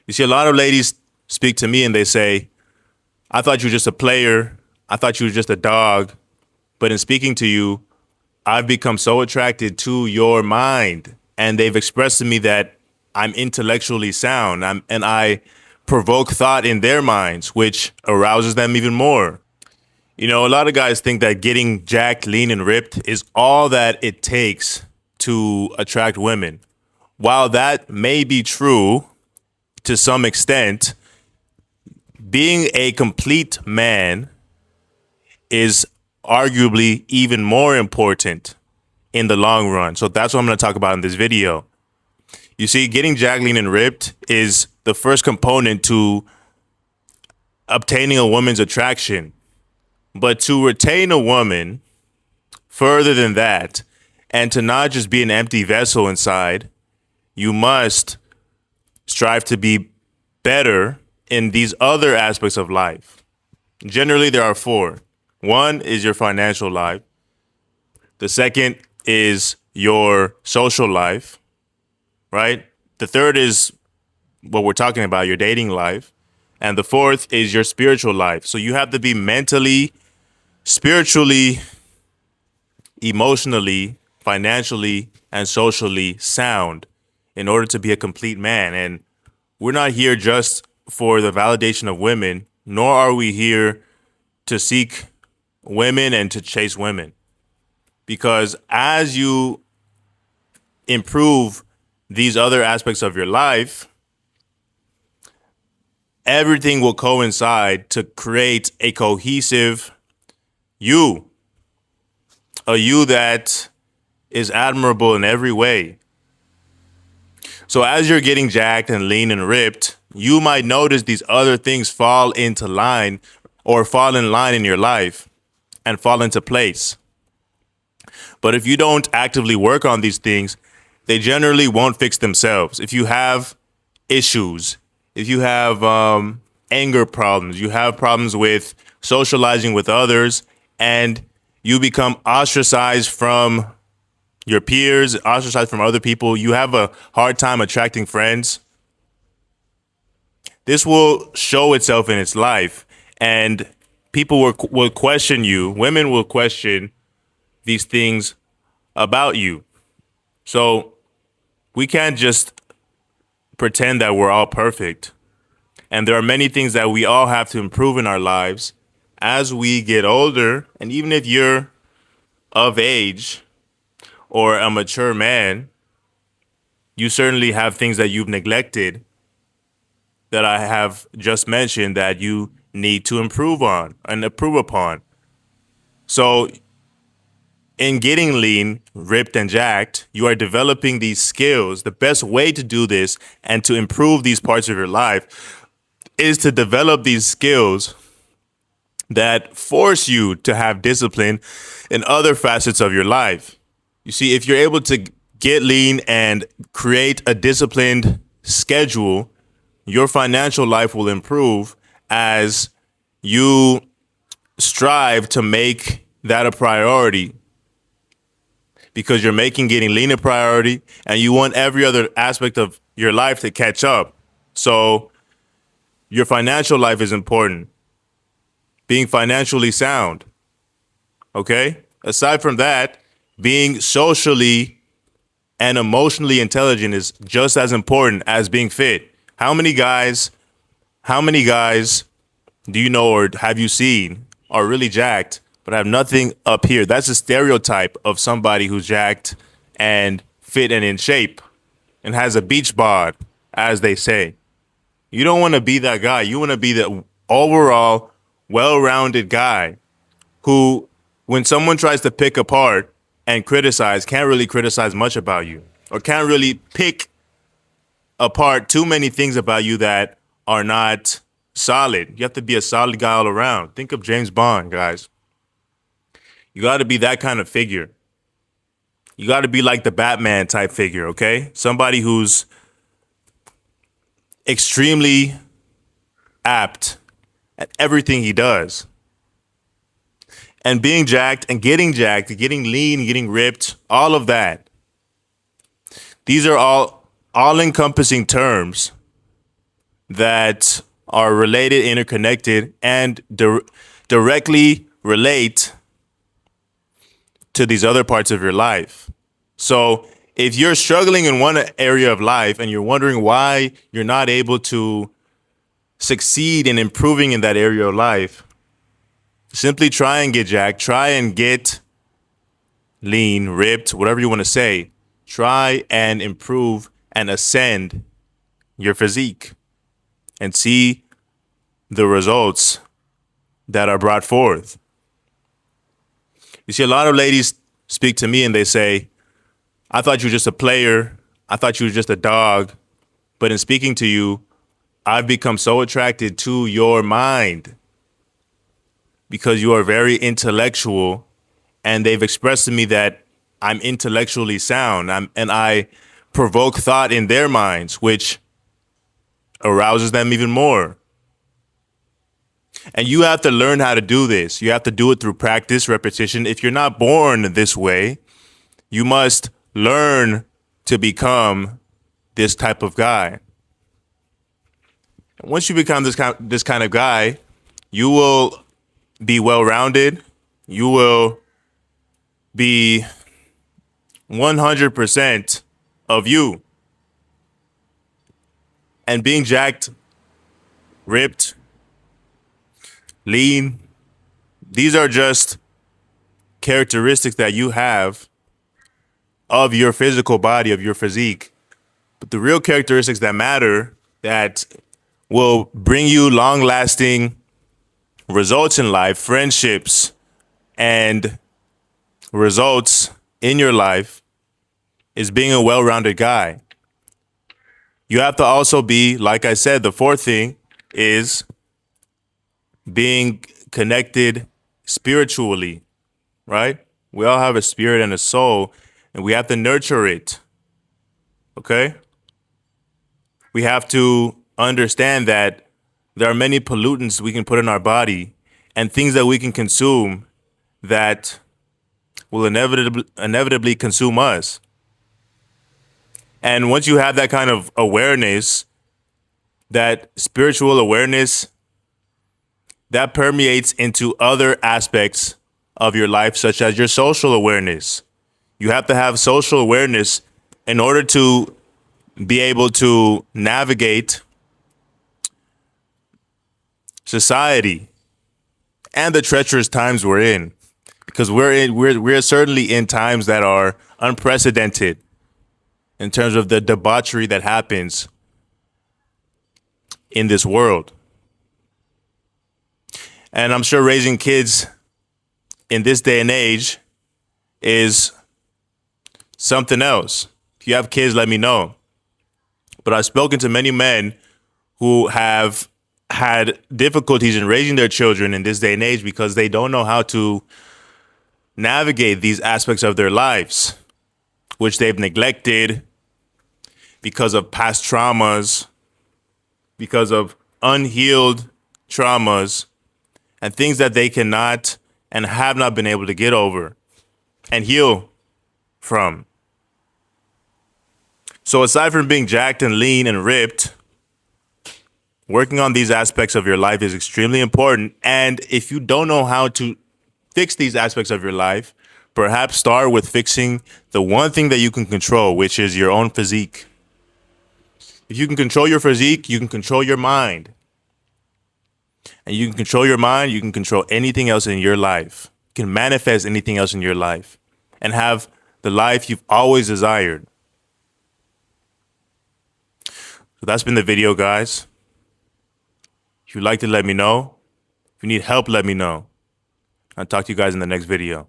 You see, a lot of ladies speak to me and they say, I thought you were just a player. I thought you were just a dog. But in speaking to you, I've become so attracted to your mind. And they've expressed to me that I'm intellectually sound and I provoke thought in their minds, which arouses them even more. You know, a lot of guys think that getting jacked, lean, and ripped is all that it takes to attract women. While that may be true to some extent, being a complete man is arguably even more important in the long run. So that's what I'm going to talk about in this video. You see, getting jacked, lean, and ripped is the first component to obtaining a woman's attraction. But to retain a woman further than that, and to not just be an empty vessel inside, you must strive to be better in these other aspects of life. Generally, there are four. One is your financial life. The second is your social life, right? The third is what we're talking about, your dating life. And the fourth is your spiritual life. So you have to be mentally, spiritually, emotionally, financially, and socially sound in order to be a complete man. And we're not here just for the validation of women, nor are we here to seek women and to chase women. Because as you improve these other aspects of your life, everything will coincide to create a cohesive you, a you that is admirable in every way. So as you're getting jacked and lean and ripped, you might notice these other things fall into line or fall in line in your life and fall into place. But if you don't actively work on these things, they generally won't fix themselves. If you have issues, if you have anger problems, you have problems with socializing with others, and you become ostracized from your peers, ostracized from other people, you have a hard time attracting friends, this will show itself in its life. And people will question you. Women will question these things about you. So we can't just pretend that we're all perfect. And there are many things that we all have to improve in our lives as we get older. And even if you're of age or a mature man, you certainly have things that you've neglected that I have just mentioned that you need to improve on and improve upon. So in getting lean, ripped, and jacked, you are developing these skills. The best way to do this and to improve these parts of your life is to develop these skills that force you to have discipline in other facets of your life. You see, if you're able to get lean and create a disciplined schedule, your financial life will improve as you strive to make that a priority, because you're making getting lean a priority and you want every other aspect of your life to catch up. So your financial life is important. Being financially sound. Okay? Aside from that, being socially and emotionally intelligent is just as important as being fit. How many guys do you know or have you seen are really jacked but have nothing up here? That's a stereotype of somebody who's jacked and fit and in shape and has a beach bod, as they say. You don't want to be that guy. You want to be the overall well-rounded guy who, when someone tries to pick apart and criticize, can't really criticize much about you, or can't really pick apart too many things about you that are not solid. You have to be a solid guy all around. Think of James Bond, guys. You got to be that kind of figure. You got to be like the Batman type figure, okay? Somebody who's extremely apt at everything he does. And being jacked, getting lean, getting ripped, all of that. These are all encompassing terms that are related, interconnected, and directly relate to these other parts of your life. So if you're struggling in one area of life and you're wondering why you're not able to succeed in improving in that area of life, simply try and get jacked, try and get lean, ripped, whatever you want to say. Try and improve and ascend your physique and see the results that are brought forth. You see, a lot of ladies speak to me and they say, I thought you were just a player. I thought you were just a dog. But in speaking to you, I've become so attracted to your mind because you are very intellectual. And they've expressed to me that I'm intellectually sound and I provoke thought in their minds, which arouses them even more. And you have to learn how to do this. You have to do it through practice, repetition. If you're not born this way, you must learn to become this type of guy. And once you become this kind of guy, you will be well-rounded. You will be 100% of you. And being jacked, ripped, lean, these are just characteristics that you have of your physical body, of your physique. But the real characteristics that matter, that will bring you long-lasting results in life, friendships, and results in your life, is being a well-rounded guy. You have to also be, like I said, the fourth thing is being connected spiritually, right? We all have a spirit and a soul, and we have to nurture it, okay? We have to understand that there are many pollutants we can put in our body and things that we can consume that will inevitably consume us. And once you have that kind of awareness, that spiritual awareness, that permeates into other aspects of your life, such as your social awareness. You have to have social awareness in order to be able to navigate society and the treacherous times we're in, because we're certainly in times that are unprecedented in terms of the debauchery that happens in this world. And I'm sure raising kids in this day and age is something else. If you have kids, let me know. But I've spoken to many men who have had difficulties in raising their children in this day and age because they don't know how to navigate these aspects of their lives, which they've neglected because of past traumas, because of unhealed traumas, and things that they cannot and have not been able to get over and heal from. So aside from being jacked and lean and ripped, working on these aspects of your life is extremely important. And if you don't know how to fix these aspects of your life, perhaps start with fixing the one thing that you can control, which is your own physique. If you can control your physique, you can control your mind. And you can control your mind, you can control anything else in your life. You can manifest anything else in your life and have the life you've always desired. So that's been the video, guys. If you'd like to, let me know. If you need help, let me know. I'll talk to you guys in the next video.